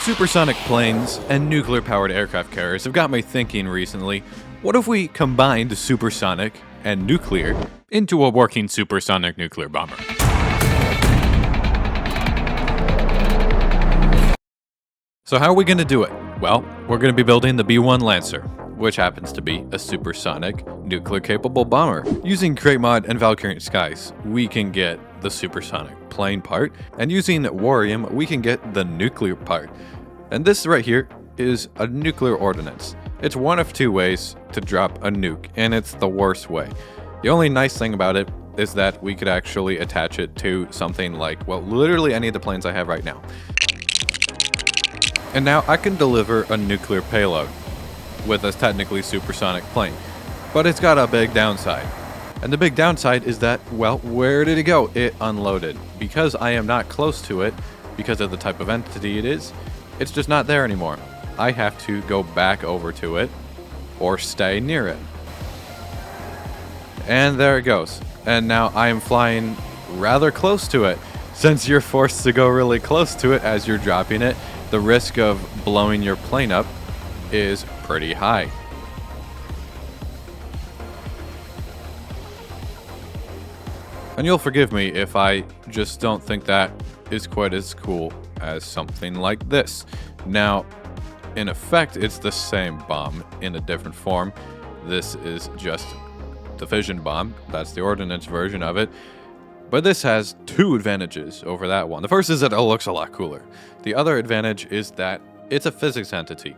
Supersonic planes and nuclear-powered aircraft carriers have got me thinking recently, what if we combined supersonic and nuclear into a working supersonic nuclear bomber? So how are we going to do it? Well, we're going to be building the B-1 Lancer, which happens to be a supersonic, nuclear-capable bomber. Using Crate Mod and Valkyrien Skies, we can get the supersonic plane part, and using Warium, we can get the nuclear part. And this right here is a nuclear ordnance. It's one of two ways to drop a nuke, and it's the worst way. The only nice thing about it is that we could actually attach it to something like, well, literally any of the planes I have right now. And now I can deliver a nuclear payload with a technically supersonic plane, but it's got a big downside. And the big downside is that, well, where did it go? It unloaded. Because I am not close to it, because of the type of entity it is, it's just not there anymore. I have to go back over to it or stay near it. And there it goes. And now I am flying rather close to it. Since you're forced to go really close to it as you're dropping it, the risk of blowing your plane up is pretty high. And you'll forgive me if I just don't think that is quite as cool as something like this. Now, in effect, it's the same bomb in a different form. This is just the fission bomb. That's the ordnance version of it. But this has two advantages over that one. The first is that it looks a lot cooler. The other advantage is that it's a physics entity.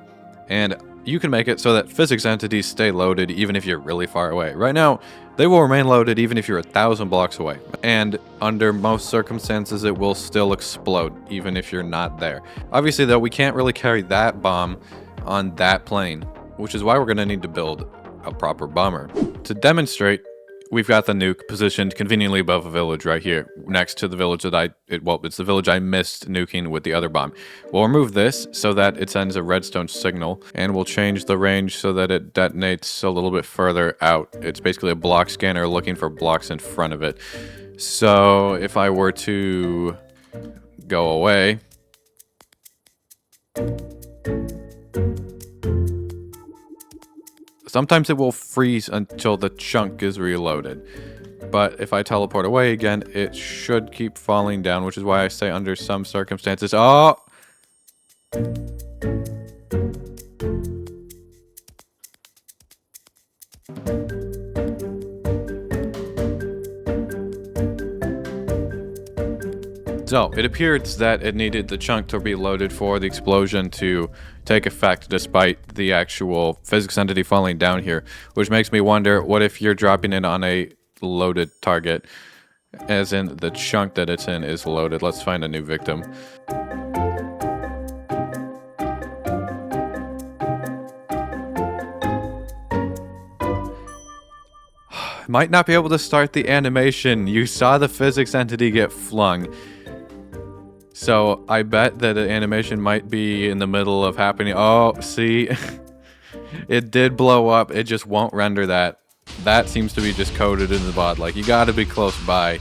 And you can make it so that physics entities stay loaded even if you're really far away. Right now, they will remain loaded even if you're 1,000 blocks away. And under most circumstances, it will still explode even if you're not there. Obviously, though, we can't really carry that bomb on that plane, which is why we're going to need to build a proper bomber. To demonstrate, we've got the nuke positioned conveniently above a village right here, next to the village that it's the village I missed nuking with the other bomb. We'll remove this so that it sends a redstone signal, and we'll change the range so that it detonates a little bit further out. It's basically a block scanner looking for blocks in front of it. So if I were to go away, sometimes it will freeze until the chunk is reloaded. But if I teleport away again, it should keep falling down, which is why I say under some circumstances, oh! So, it appears that it needed the chunk to be loaded for the explosion to take effect despite the actual physics entity falling down here, which makes me wonder, what if you're dropping it on a loaded target, as in the chunk that it's in is loaded? Let's find a new victim. Might not be able to start the animation. You saw the physics entity get flung. So I bet that the animation might be in the middle of happening. Oh, see? It did blow up. It just won't render that. That seems to be just coded in the bot. Like, you gotta be close by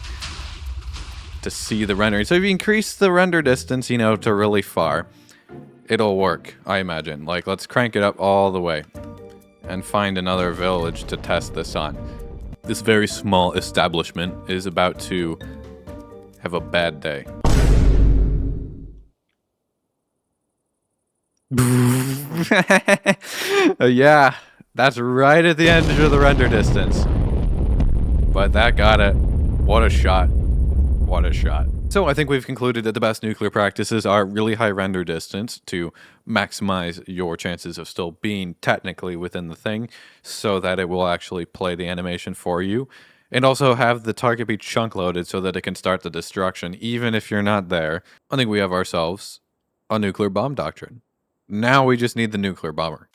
to see the rendering. So if you increase the render distance, to really far, it'll work, I imagine. Like, let's crank it up all the way and find another village to test this on. This very small establishment is about to have a bad day. Yeah, that's right at the end of the render distance. But that got it. What a shot. What a shot. So I think we've concluded that the best nuclear practices are really high render distance to maximize your chances of still being technically within the thing so that it will actually play the animation for you. And also have the target be chunk loaded so that it can start the destruction even if you're not there. I think we have ourselves a nuclear bomb doctrine. Now we just need the nuclear bomber.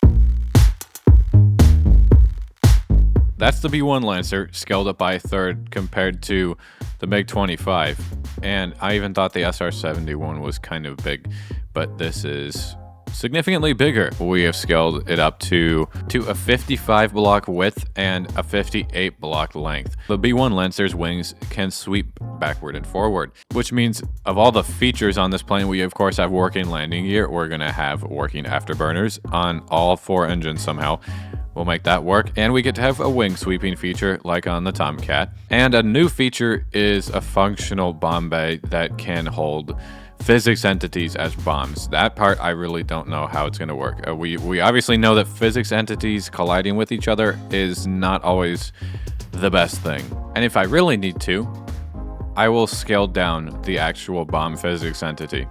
That's the B-1 Lancer, scaled up by a third compared to the MiG-25. And I even thought the SR-71 was kind of big, but this is significantly bigger. We have scaled it up to a 55 block width and a 58 block length. The B-1 Lancer's wings can sweep backward and forward, which means of all the features on this plane, we of course have working landing gear. We're gonna have working afterburners on all 4 engines somehow. We'll make that work, and we get to have a wing sweeping feature like on the Tomcat. And a new feature is a functional bomb bay that can hold physics entities as bombs. That part I really don't know how it's going to work. We obviously know that physics entities colliding with each other is not always the best thing. And if I really need to, I will scale down the actual bomb physics entity.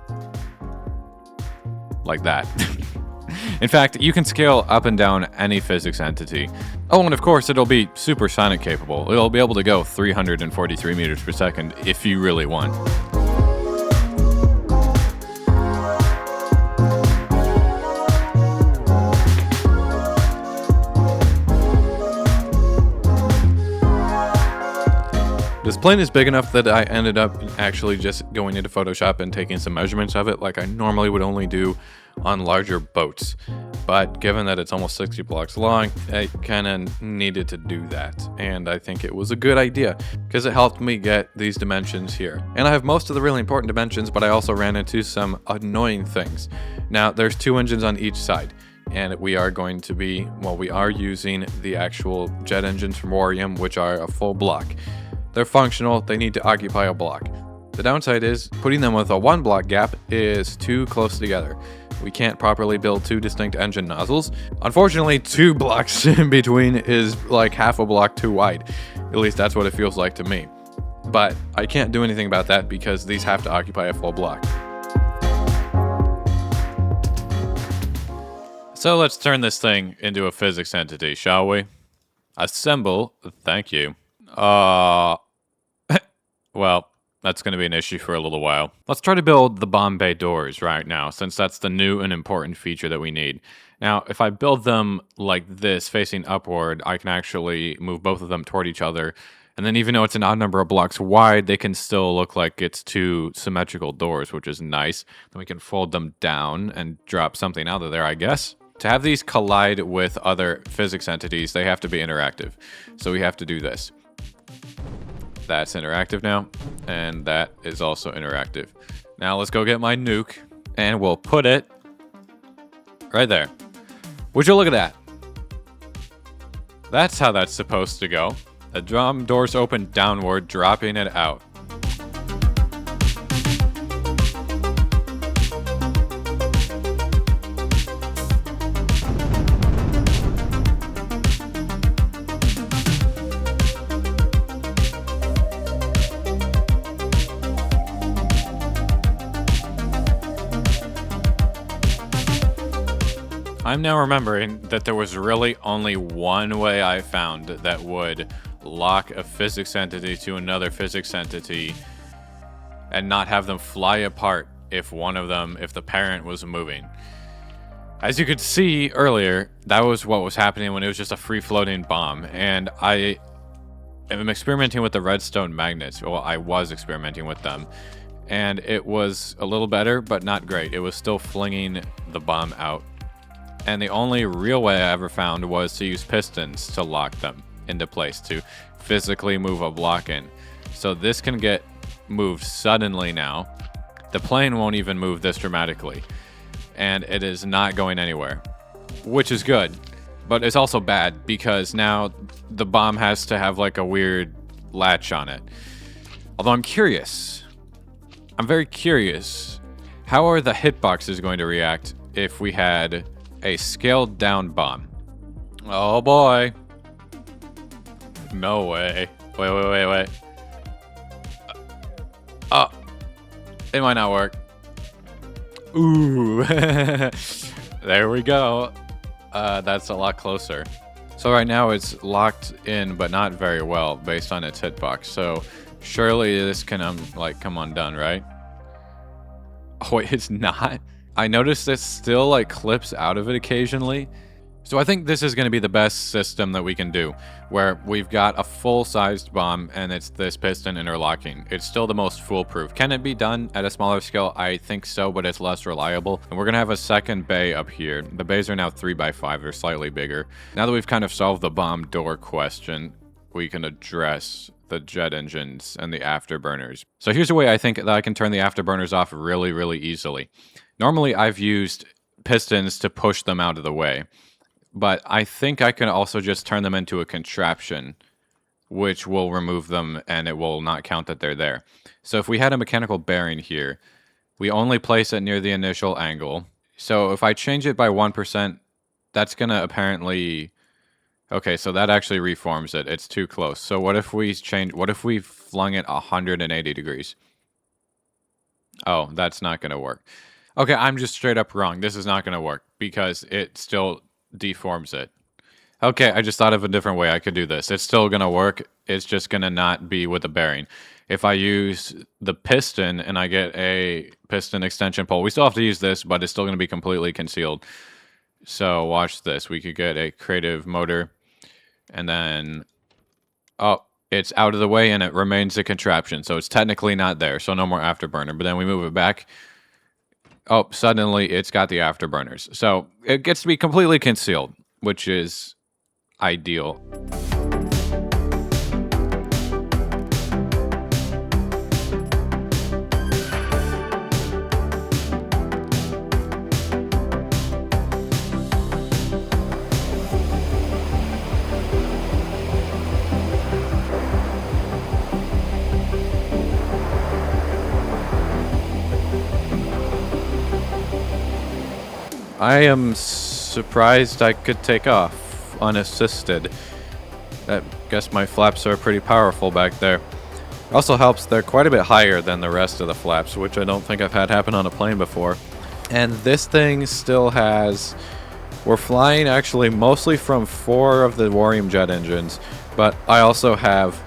Like that. In fact, you can scale up and down any physics entity. Oh, and of course, it'll be supersonic capable. It'll be able to go 343 meters per second if you really want. This plane is big enough that I ended up actually just going into Photoshop and taking some measurements of it like I normally would only do on larger boats. But given that it's almost 60 blocks long, I kind of needed to do that. And I think it was a good idea because it helped me get these dimensions here. And I have most of the really important dimensions, but I also ran into some annoying things. Now, there's 2 engines on each side. And we are going to be, well, we are using the actual jet engines from Warium, which are a full block. They're functional, they need to occupy a block. The downside is, putting them with a 1 block gap is too close together. We can't properly build 2 distinct engine nozzles. Unfortunately, 2 blocks in between is like half a block too wide. At least that's what it feels like to me. But I can't do anything about that because these have to occupy a full block. So let's turn this thing into a physics entity, shall we? Assemble, thank you. Well, that's going to be an issue for a little while. Let's try to build the bomb bay doors right now, since that's the new and important feature that we need. Now, if I build them like this, facing upward, I can actually move both of them toward each other. And then even though it's an odd number of blocks wide, they can still look like it's 2 symmetrical doors, which is nice. Then we can fold them down and drop something out of there, I guess. To have these collide with other physics entities, they have to be interactive. So we have to do this. That's interactive now, and that is also interactive. Now let's go get my nuke, and we'll put it right there. Would you look at that? That's how that's supposed to go. The drum doors open downward, dropping it out. I'm now remembering that there was really only one way I found that would lock a physics entity to another physics entity and not have them fly apart if the parent was moving. As you could see earlier, that was what was happening when it was just a free-floating bomb, and I am experimenting with the redstone magnets. Well, I was experimenting with them, and it was a little better, but not great. It was still flinging the bomb out. And the only real way I ever found was to use pistons to lock them into place, to physically move a block in. So this can get moved suddenly now. The plane won't even move this dramatically. And it is not going anywhere, which is good. But it's also bad because now the bomb has to have like a weird latch on it. Although I'm very curious, how are the hitboxes going to react if we had a scaled down bomb? Oh boy. No way. Wait. Oh. It might not work. Ooh. There we go. That's a lot closer. So right now it's locked in, but not very well based on its hitbox. So surely this can come undone, right? Oh wait, it's not? I noticed it still like clips out of it occasionally. So I think this is going to be the best system that we can do, where we've got a full-sized bomb and it's this piston interlocking. It's still the most foolproof. Can it be done at a smaller scale? I think so, but it's less reliable. And we're going to have a second bay up here. The bays are now 3x5. They're slightly bigger. Now that we've kind of solved the bomb door question, we can address the jet engines and the afterburners. So here's a way I think that I can turn the afterburners off really, really easily. Normally, I've used pistons to push them out of the way. But I think I can also just turn them into a contraption, which will remove them and it will not count that they're there. So if we had a mechanical bearing here, we only place it near the initial angle. So if I change it by 1%, that's going to apparently... Okay, so that actually reforms it. It's too close. So what if we flung it 180 degrees? Oh, that's not going to work. Okay, I'm just straight up wrong. This is not going to work because it still deforms it. Okay, I just thought of a different way I could do this. It's still going to work. It's just going to not be with the bearing. If I use the piston and I get a piston extension pole, we still have to use this, but it's still going to be completely concealed. So watch this. We could get a creative motor and then, oh, it's out of the way and it remains a contraption. So it's technically not there. So no more afterburner, but then we move it back. Oh, suddenly it's got the afterburners. So it gets to be completely concealed, which is ideal. I am surprised I could take off unassisted. I guess my flaps are pretty powerful back there. Also helps they're quite a bit higher than the rest of the flaps, which I don't think I've had happen on a plane before. And this thing still has... We're flying actually mostly from 4 of the Warium jet engines, but I also have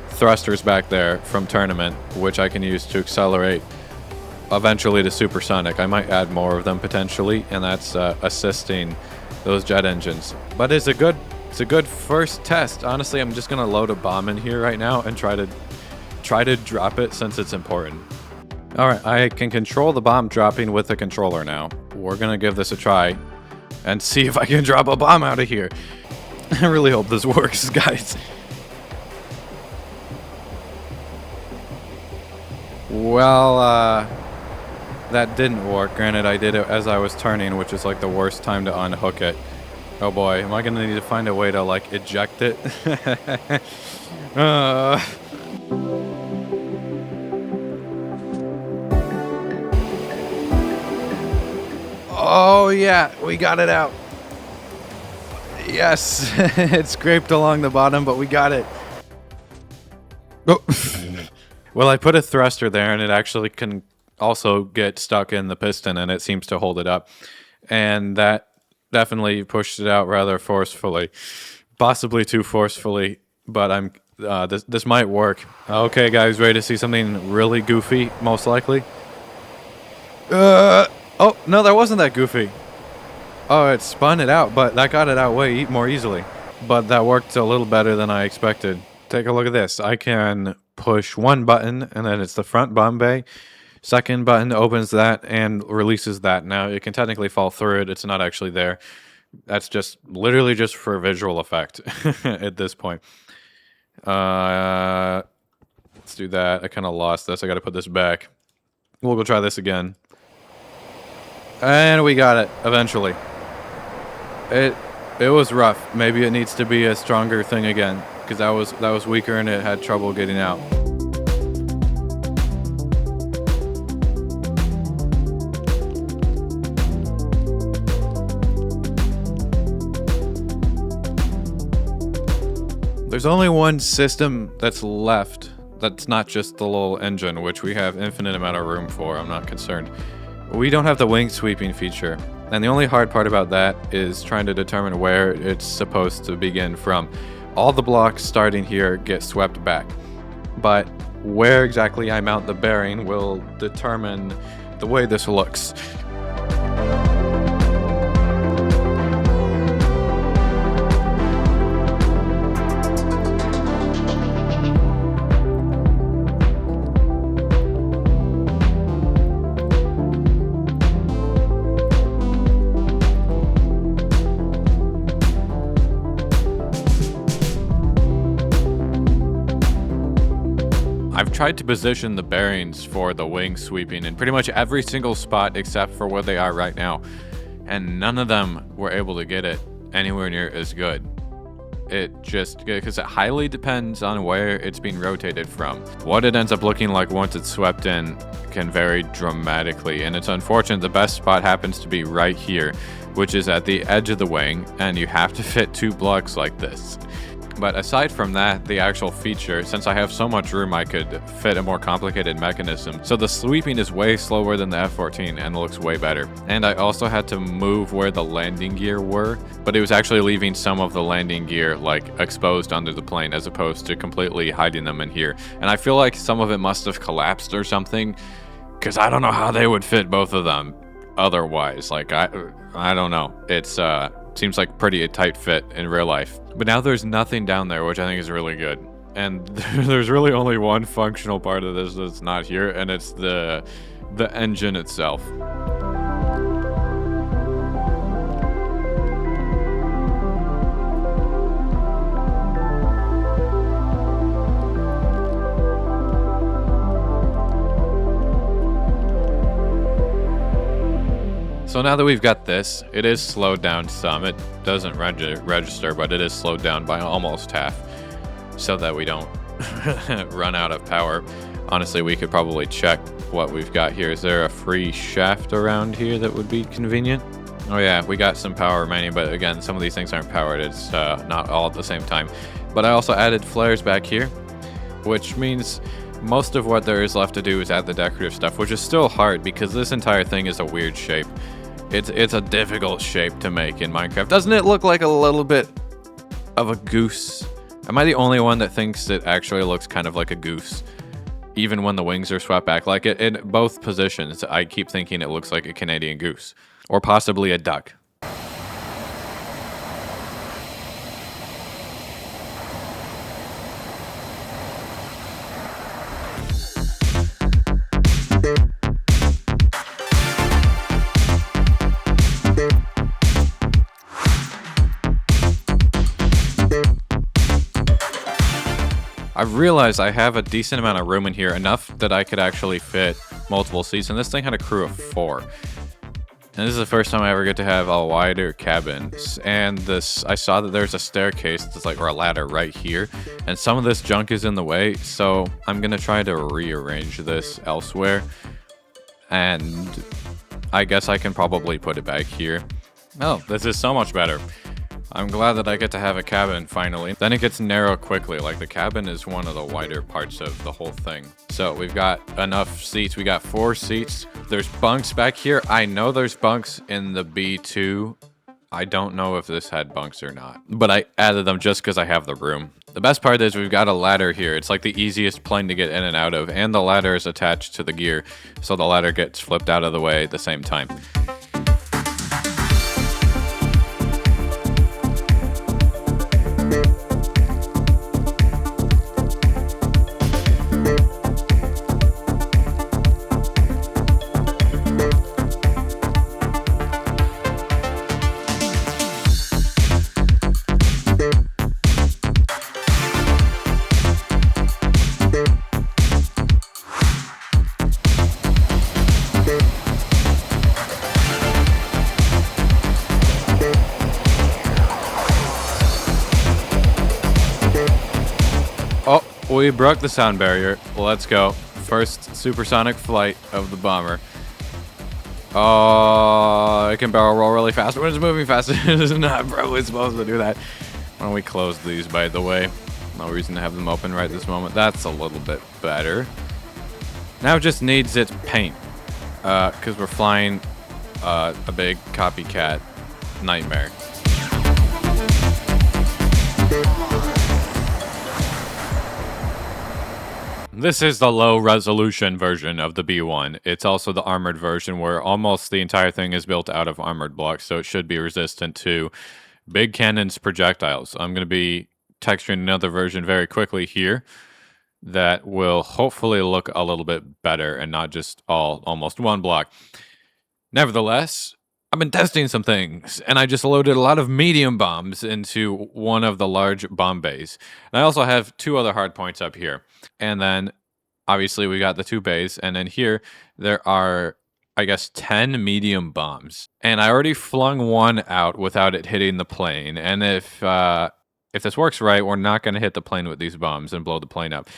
thrusters back there from Tournament, which I can use to accelerate eventually to Supersonic. I might add more of them potentially, and that's assisting those jet engines. But it's a good first test. Honestly, I'm just gonna load a bomb in here right now and try to drop it since it's important. All right, I can control the bomb dropping with the controller now. We're gonna give this a try and see if I can drop a bomb out of here. I really hope this works, guys. Well, that didn't work. Granted, I did it as I was turning, which is like the worst time to unhook it. Oh boy, am I gonna need to find a way to like eject it? Oh yeah, we got it out. Yes, it scraped along the bottom, but we got it. Oh. Well, I put a thruster there and it actually can also get stuck in the piston and it seems to hold it up. And that definitely pushed it out rather forcefully. Possibly too forcefully, but this might work. Okay, guys, ready to see something really goofy, most likely? Oh, no, that wasn't that goofy. Oh, it spun it out, but that got it out way more easily. But that worked a little better than I expected. Take a look at this. I can push one button, and then it's the front bomb bay. Second button opens that and releases that. Now, it can technically fall through it. It's not actually there. That's just literally just for visual effect at this point. Let's do that. I kind of lost this. I got to put this back. We'll go try this again. And we got it, eventually. It was rough. Maybe it needs to be a stronger thing again, because that was weaker and it had trouble getting out. There's only one system that's left that's not just the little engine, which we have infinite amount of room for. I'm not concerned. We don't have the wing sweeping feature, and the only hard part about that is trying to determine where it's supposed to begin from. All the blocks starting here get swept back, but where exactly I mount the bearing will determine the way this looks. I've tried to position the bearings for the wing sweeping in pretty much every single spot except for where they are right now, and none of them were able to get it anywhere near as good. It just, because it highly depends on where it's being rotated from. What it ends up looking like once it's swept in can vary dramatically, and it's unfortunate the best spot happens to be right here, which is at the edge of the wing, and you have to fit 2 blocks like this. But aside from that, the actual feature, since I have so much room, I could fit a more complicated mechanism. So the sweeping is way slower than the F-14 and looks way better. And I also had to move where the landing gear were, but it was actually leaving some of the landing gear like exposed under the plane as opposed to completely hiding them in here. And I feel like some of it must have collapsed or something, because I don't know how they would fit both of them otherwise. Like, I don't know. It's, seems like pretty a tight fit in real life. But now there's nothing down there, which I think is really good. And there's really only one functional part of this that's not here, and it's the engine itself. So now that we've got this, it is slowed down some. It doesn't register, but it is slowed down by almost half so that we don't run out of power. Honestly, we could probably check what we've got here. Is there a free shaft around here that would be convenient? Oh yeah, we got some power remaining, but again, some of these things aren't powered. It's not all at the same time. But I also added flares back here, which means most of what there is left to do is add the decorative stuff, which is still hard because this entire thing is a weird shape. It's a difficult shape to make in Minecraft. Doesn't it look like a little bit of a goose? Am I the only one that thinks it actually looks kind of like a goose? Even when the wings are swept back, like it, in both positions, I keep thinking it looks like a Canadian goose. Or possibly a duck. I've realized I have a decent amount of room in here, enough that I could actually fit multiple seats, and this thing had a crew of 4. And this is the first time I ever get to have a wider cabin. And this, I saw that there's a staircase that's like, or a ladder right here, and some of this junk is in the way, so I'm gonna try to rearrange this elsewhere. And I guess I can probably put it back here. Oh, this is so much better. I'm glad that I get to have a cabin finally. Then it gets narrow quickly, like the cabin is one of the wider parts of the whole thing. So we've got enough seats. We got 4 seats. There's bunks back here. I know there's bunks in the B-2. I don't know if this had bunks or not, but I added them just because I have the room. The best part is we've got a ladder here. It's like the easiest plane to get in and out of, and the ladder is attached to the gear, so the ladder gets flipped out of the way at the same time. We broke the sound barrier. Let's go. First supersonic flight of the bomber. Oh, it can barrel roll really fast when it's moving fast. It's not probably supposed to do that. Why don't we close these, by the way? No reason to have them open right this moment. That's a little bit better. Now it just needs its paint. Because we're flying a big copycat nightmare. This is the low resolution version of the B-1. It's also the armored version where almost the entire thing is built out of armored blocks, so it should be resistant to big cannons projectiles. I'm going to be texturing another version very quickly here that will hopefully look a little bit better and not just almost one block. Nevertheless, I've been testing some things, and I just loaded a lot of medium bombs into one of the large bomb bays. And I also have 2 other hard points up here. And then obviously we got the 2 bays, and then here there are, I guess, 10 medium bombs. And I already flung one out without it hitting the plane. And if this works right, we're not going to hit the plane with these bombs and blow the plane up.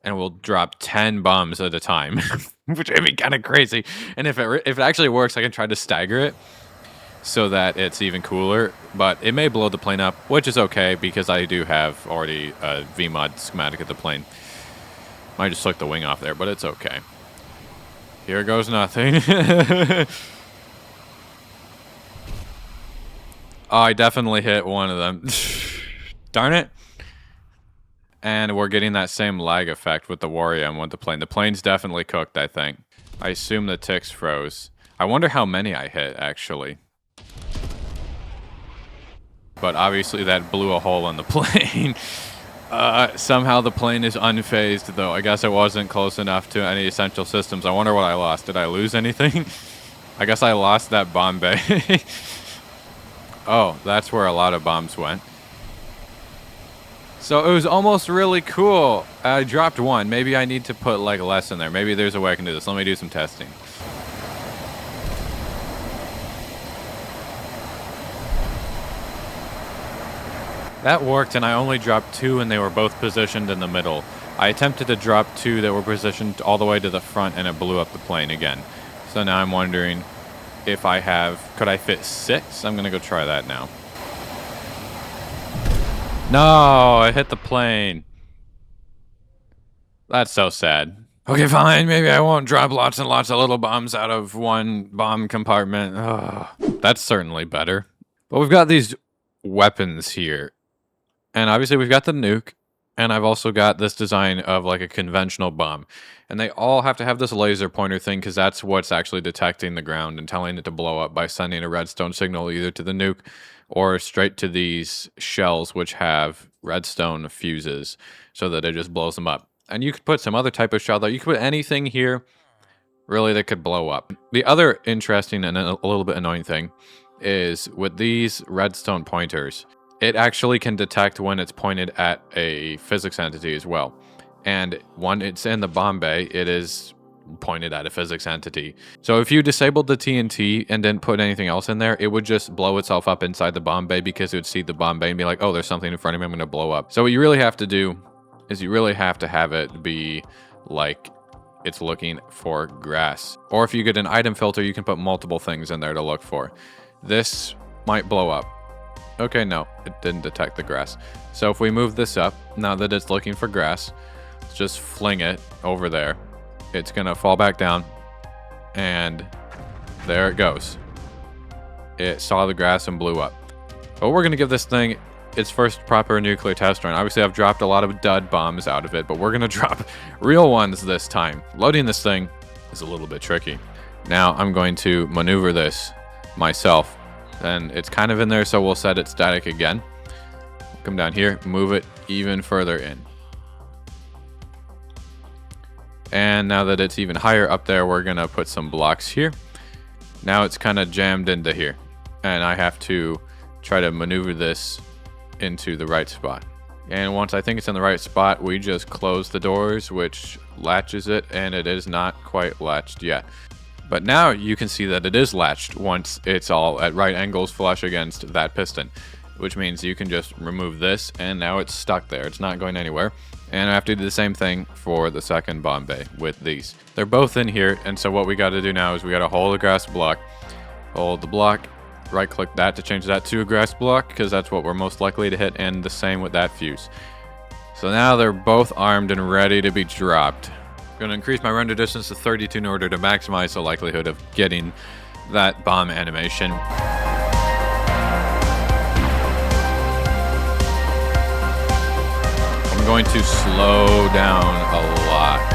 And we'll drop 10 bombs at a time, which would be kind of crazy. And if it actually works, I can try to stagger it so that it's even cooler. But it may blow the plane up, which is okay because I do have already a VMod schematic of the plane. Might just took the wing off there, but it's okay. Here goes nothing. Oh, I definitely hit one of them. Darn it. And we're getting that same lag effect with the Warium with the plane. The plane's definitely cooked, I think. I assume the ticks froze. I wonder how many I hit, actually. But obviously that blew a hole in the plane. Somehow the plane is unfazed, though. I guess it wasn't close enough to any essential systems. I wonder what I lost. Did I lose anything? I guess I lost that bomb bay. Oh, that's where a lot of bombs went. So it was almost really cool. I dropped one. Maybe I need to put like less in there. Maybe there's a way I can do this. Let me do some testing. That worked, and I only dropped 2, and they were both positioned in the middle. I attempted to drop 2 that were positioned all the way to the front, and it blew up the plane again. So now I'm wondering if could I fit 6? I'm gonna go try that now. No, I hit the plane. That's so sad. Okay, fine. Maybe I won't drop lots and lots of little bombs out of one bomb compartment. Oh, that's certainly better. But we've got these weapons here. And obviously we've got the nuke. And I've also got this design of like a conventional bomb. And they all have to have this laser pointer thing because that's what's actually detecting the ground and telling it to blow up by sending a redstone signal either to the nuke or straight to these shells which have redstone fuses so that it just blows them up. And you could put some other type of shell there. You could put anything here really that could blow up. The other interesting and a little bit annoying thing is with these redstone pointers, it actually can detect when it's pointed at a physics entity as well. And when it's in the bomb bay, it is pointed at a physics entity. So if you disabled the TNT and didn't put anything else in there, it would just blow itself up inside the bomb bay because it would see the bomb bay and be like, oh, there's something in front of me, I'm going to blow up. So what you really have to do is you really have to have it be like it's looking for grass. Or if you get an item filter, you can put multiple things in there to look for. This might blow up. Okay, no, it didn't detect the grass. So if we move this up, now that it's looking for grass, let's just fling it over there. It's gonna fall back down, and there it goes. It saw the grass and blew up. But we're gonna give this thing its first proper nuclear test run. Obviously, I've dropped a lot of dud bombs out of it, but we're gonna drop real ones this time. Loading this thing is a little bit tricky. Now I'm going to maneuver this myself. And it's kind of in there, so we'll set it static again. Come down here, move it even further in. And now that it's even higher up there, we're gonna put some blocks here. Now it's kind of jammed into here. And I have to try to maneuver this into the right spot. And once I think it's in the right spot, we just close the doors, which latches it, and it is not quite latched yet. But now you can see that it is latched once it's all at right angles flush against that piston, which means you can just remove this and now it's stuck there. It's not going anywhere. And I have to do the same thing for the second bomb bay with these. They're both in here, and so what we got to do now is we got to hold the grass block, hold the block, right click that to change that to a grass block because that's what we're most likely to hit, and the same with that fuse. So now they're both armed and ready to be dropped. I'm going to increase my render distance to 32 in order to maximize the likelihood of getting that bomb animation. I'm going to slow down a lot.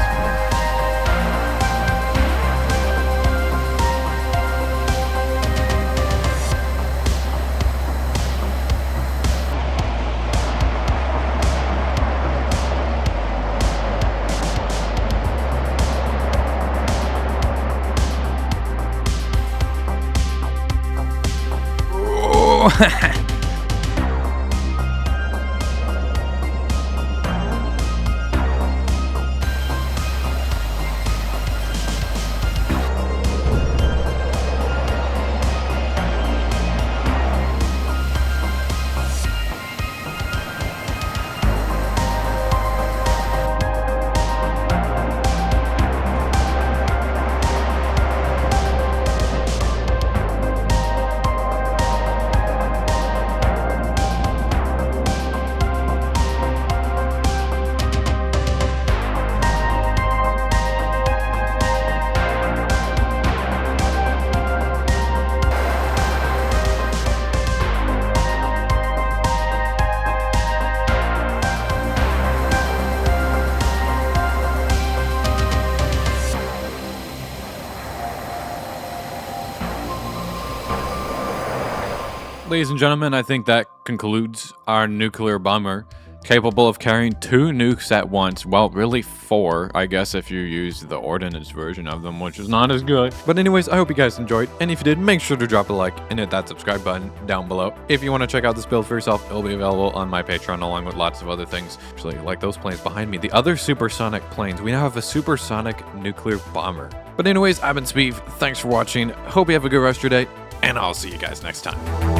Ladies and gentlemen, I think that concludes our nuclear bomber, capable of carrying 2 nukes at once. Well, really 4, I guess, if you use the ordnance version of them, which is not as good. But anyways, I hope you guys enjoyed, and if you did, make sure to drop a like and hit that subscribe button down below. If you want to check out this build for yourself, it'll be available on my Patreon along with lots of other things. Actually, like those planes behind me, the other supersonic planes. We now have a supersonic nuclear bomber. But anyways, I've been Sbeev. Thanks for watching. Hope you have a good rest of your day, and I'll see you guys next time.